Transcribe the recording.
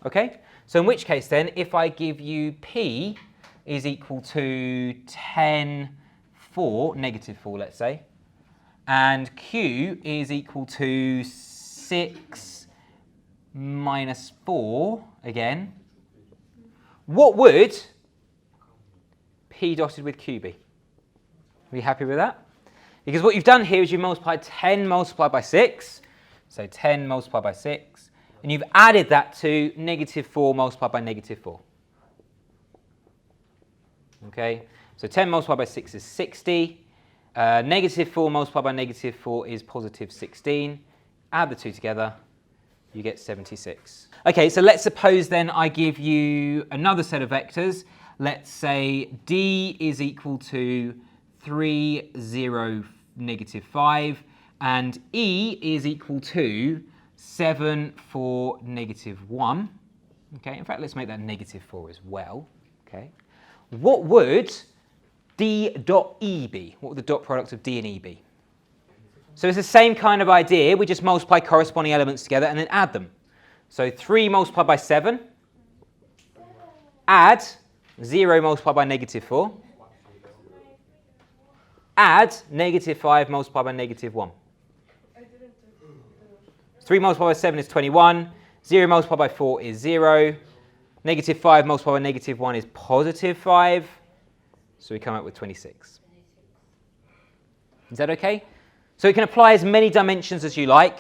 Okay? So in which case then, if I give you P is equal to 10, 4, negative 4, let's say, and Q is equal to 6 minus 4, again, what would P dotted with Q be? Are you happy with that? Because what you've done here is you've multiplied 10 multiplied by 6, so 10 multiplied by 6, and you've added that to negative 4 multiplied by negative 4. Okay, so 10 multiplied by 6 is 60, negative 4 multiplied by negative 4 is positive 16. Add the two together, you get 76. Okay, so let's suppose then I give you another set of vectors. Let's say D is equal to 3, 0, negative 5, and E is equal to 7, 4, negative 1. Okay, in fact, let's make that negative 4 as well. Okay, what would D dot E be? What would the dot product of D and E be? So it's the same kind of idea. We just multiply corresponding elements together and then add them. So 3 multiplied by 7, add 0 multiplied by negative 4, add negative 5 multiplied by negative 1. 3 multiplied by 7 is 21, 0 multiplied by 4 is 0, negative 5 multiplied by negative 1 is positive 5, so we come up with 26. Is that okay? So you can apply as many dimensions as you like.